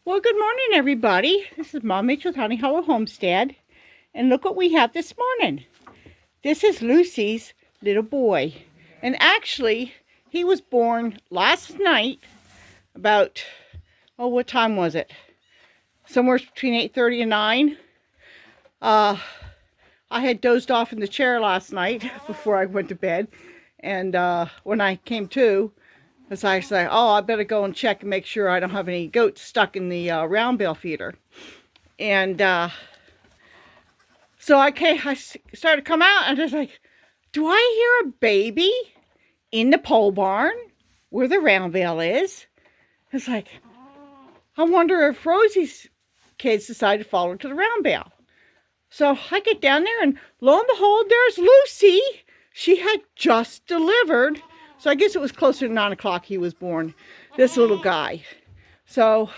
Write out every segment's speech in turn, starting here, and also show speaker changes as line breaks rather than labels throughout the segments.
Well, good morning, everybody. This is Mom Mitch with Honey Hollow Homestead. And look what we have this morning. This is Lucy's little boy. And actually, he was born last night about, what time was it? Somewhere between 8:30 and 9. I had dozed off in the chair last night before I went to bed. And when I came to, as I say, I better go and check and make sure I don't have any goats stuck in the round bale feeder. And so I started to come out and I was like, do I hear a baby in the pole barn where the round bale is? It's like, I wonder if Rosie's kids decide to follow to the round bale. So I get down there and lo and behold, there's Lucy. She had just delivered. So I guess it was closer to 9 o'clock he was born, this little guy. So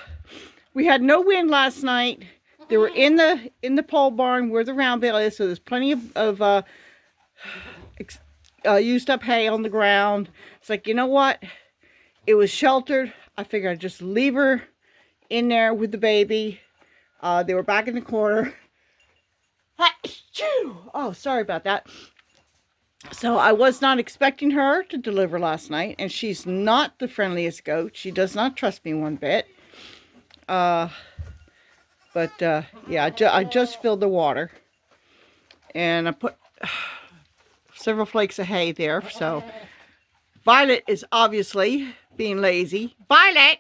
we had no wind last night. They were in the pole barn where the round bale is, so there's plenty of used up hay on the ground. It's like, you know what? It was sheltered. I figured I'd just leave her in there with the baby. They were back in the corner. Oh, sorry about that. So I was not expecting her to deliver last night, and she's not the friendliest goat. She does not trust me one bit. Yeah, I just filled the water, and I put several flakes of hay there. So Violet is obviously being lazy. Violet!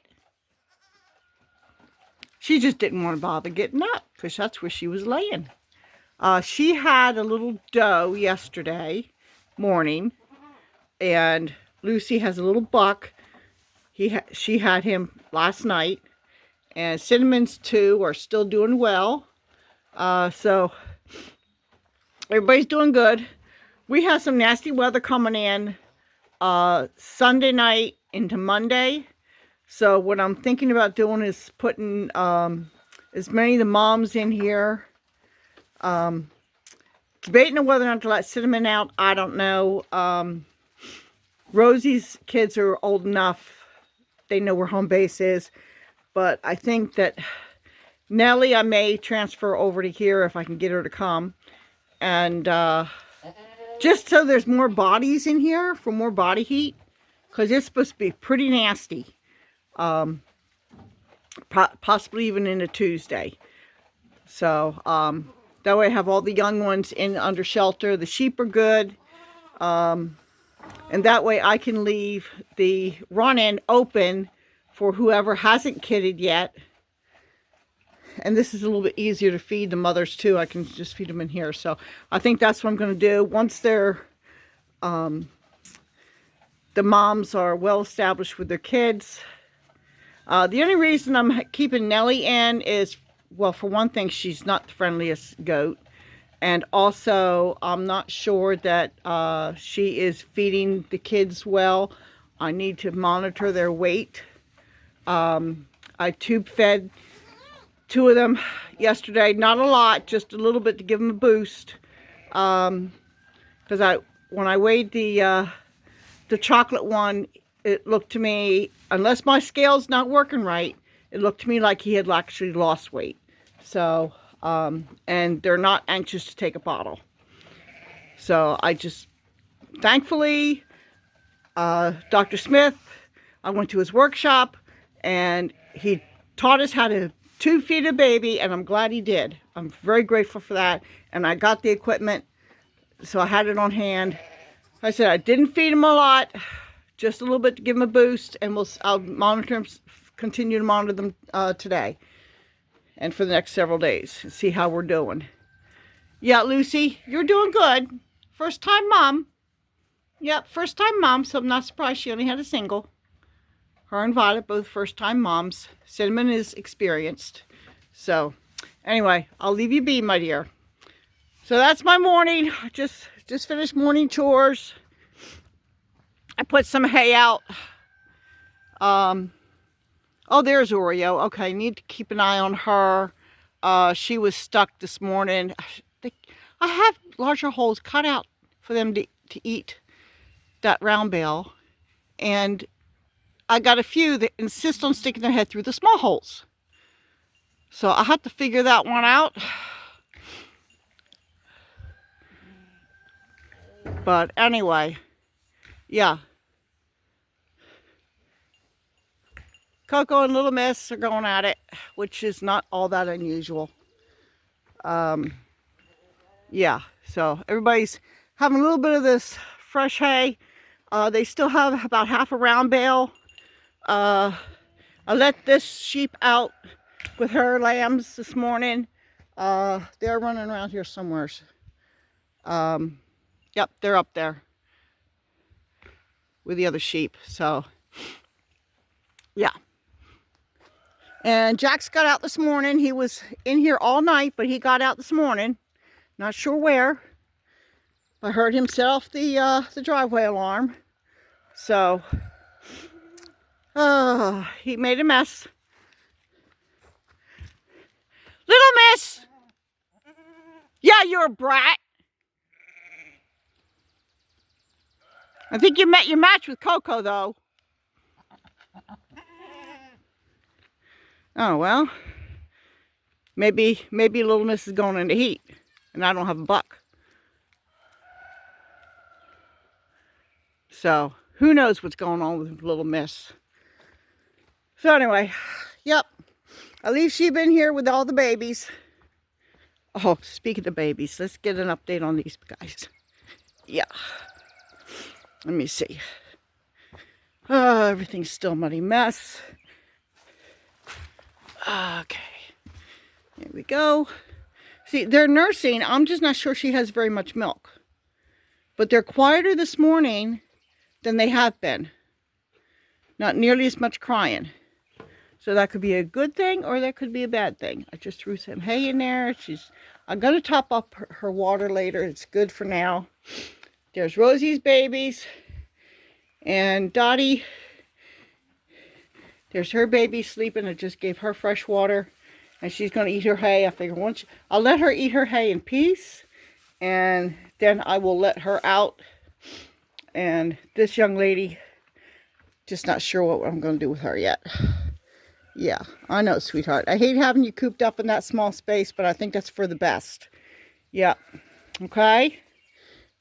She just didn't want to bother getting up, because that's where she was laying. She had a little doe yesterday morning, and Lucy has a little buck. She had him last night, and Cinnamon's two are still doing well. So everybody's doing good. We have some nasty weather coming in Sunday night into Monday. So what I'm thinking about doing is putting as many of the moms in here. Debating on whether or not to let Cinnamon out, I don't know. Rosie's kids are old enough. They know where home base is. But I think that Nellie, I may transfer over to here if I can get her to come. And just so there's more bodies in here for more body heat. Because it's supposed to be pretty nasty. Possibly even into Tuesday. So, that way I have all the young ones in under shelter. The sheep are good. And that way I can leave the run-in open for whoever hasn't kidded yet. And this is a little bit easier to feed the mothers too. I can just feed them in here. So I think that's what I'm going to do. Once they're, the moms are well established with their kids. The only reason I'm keeping Nellie in is, well, for one thing, she's not the friendliest goat. And also, I'm not sure that she is feeding the kids well. I need to monitor their weight. I tube fed 2 of them yesterday. Not a lot, just a little bit to give them a boost. Because when I weighed the chocolate one, it looked to me, unless my scale's not working right, it looked to me like he had actually lost weight. So, and they're not anxious to take a bottle. So I just, thankfully, Dr. Smith, I went to his workshop and he taught us how to tube feed a baby, and I'm glad he did. I'm very grateful for that. And I got the equipment, so I had it on hand. I said I didn't feed him a lot, just a little bit to give him a boost, and I'll monitor him, continue to monitor them today and for the next several days and see how we're doing. Yeah, Lucy, you're doing good. First time mom. Yep, first time mom, so I'm not surprised she only had a single. Her and Violet, both first time moms. Cinnamon is experienced. So, anyway, I'll leave you be, my dear. So that's my morning. Just finished morning chores. I put some hay out. Oh, there's Oreo. Okay, need to keep an eye on her. She was stuck this morning. I have larger holes cut out for them to eat that round bale. And I got a few that insist on sticking their head through the small holes. So I have to figure that one out. But anyway, yeah. Coco and Little Miss are going at it, which is not all that unusual. Yeah, so everybody's having a little bit of this fresh hay. They still have about half a round bale. I let this sheep out with her lambs this morning. They're running around here somewhere. Yep, they're up there with the other sheep. So, yeah. And Jax got out this morning. He was in here all night, but he got out this morning. Not sure where. I heard him set off the driveway alarm. So, he made a mess. Little Miss! Yeah, you're a brat. I think you met your match with Coco, though. Oh, well. Maybe Little Miss is going into heat, and I don't have a buck. So, who knows what's going on with Little Miss. So anyway, yep. I leave Sheba in here with all the babies. Oh, speaking of babies, let's get an update on these guys. Yeah. Let me see. Everything's still a muddy mess. Okay. Here we go. See, they're nursing. I'm just not sure she has very much milk. But they're quieter this morning than they have been. Not nearly as much crying. So that could be a good thing or that could be a bad thing. I just threw some hay in there. I'm going to top up her water later. It's good for now. There's Rosie's babies. And Dottie. There's her baby sleeping. I just gave her fresh water. And she's going to eat her hay. I figure I'll let her eat her hay in peace. And then I will let her out. And this young lady, just not sure what I'm going to do with her yet. Yeah, I know, sweetheart. I hate having you cooped up in that small space, but I think that's for the best. Yeah. Okay?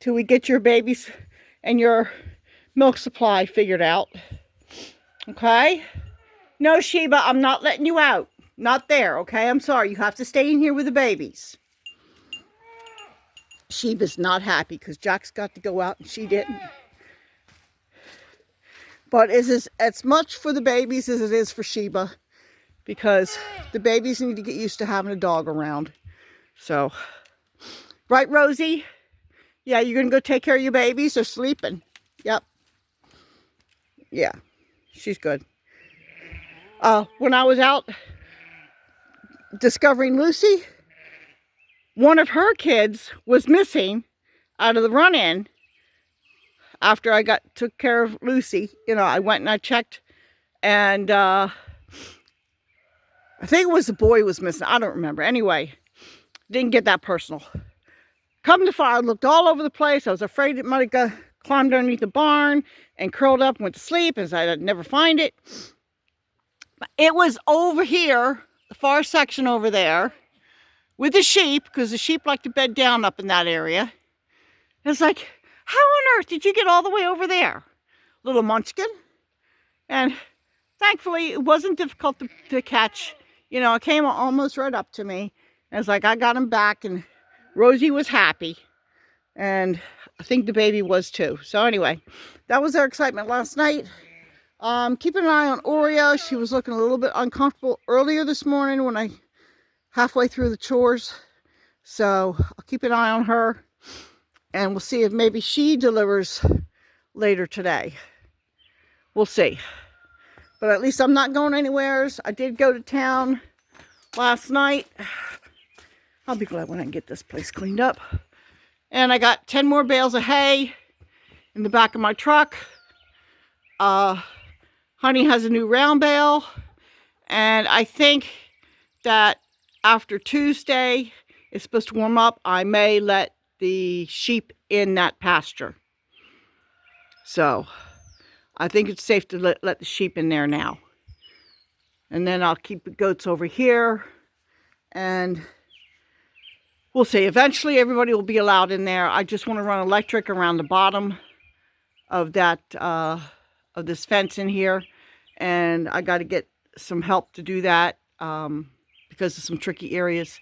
Till we get your babies and your milk supply figured out. Okay? No, Sheba, I'm not letting you out. Not there, okay? I'm sorry. You have to stay in here with the babies. Sheba's not happy because Jax got to go out and she didn't. But it's as much for the babies as it is for Sheba. Because the babies need to get used to having a dog around. So, right, Rosie? Yeah, you're going to go take care of your babies? They're sleeping. Yep. Yeah, she's good. When I was out discovering Lucy, one of her kids was missing out of the run-in after I took care of Lucy. You know, I went and I checked, and I think it was the boy was missing. I don't remember. Anyway, didn't get that personal. Come to find, I looked all over the place. I was afraid it might have climbed underneath the barn and curled up and went to sleep, as I'd never find it. It was over here, the far section over there, with the sheep, because the sheep like to bed down up in that area. It's like, how on earth did you get all the way over there, little munchkin? And thankfully, it wasn't difficult to catch. You know, it came almost right up to me. And it's like, I got him back, and Rosie was happy. And I think the baby was too. So anyway, that was our excitement last night. Keeping an eye on Oreo. She was looking a little bit uncomfortable earlier this morning when I halfway through the chores. So I'll keep an eye on her. And we'll see if maybe she delivers later today. We'll see. But at least I'm not going anywhere. I did go to town last night. I'll be glad when I can get this place cleaned up. And I got 10 more bales of hay in the back of my truck. Honey has a new round bale. And I think that after Tuesday, it's supposed to warm up. I may let the sheep in that pasture. So I think it's safe to let the sheep in there now. And then I'll keep the goats over here. And we'll see. Eventually, everybody will be allowed in there. I just want to run electric around the bottom of that, of this fence in here. And I got to get some help to do that because of some tricky areas.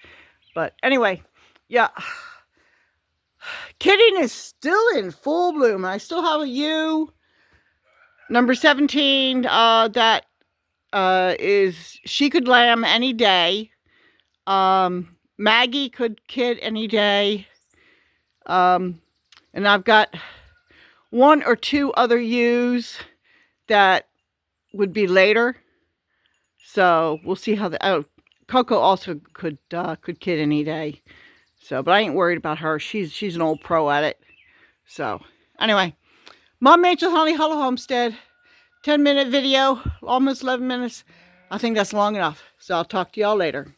But anyway, yeah. Kidding is still in full bloom. I still have a ewe, number 17, that is, she could lamb any day. Maggie could kid any day. And I've got 1 or 2 other ewes that would be later. So we'll see how the, oh, Coco also could kid any day. So, but I ain't worried about her. She's an old pro at it. So, anyway, Mom Rachel Honey Hollow Homestead, 10-minute video, almost 11 minutes. I think that's long enough. So I'll talk to y'all later.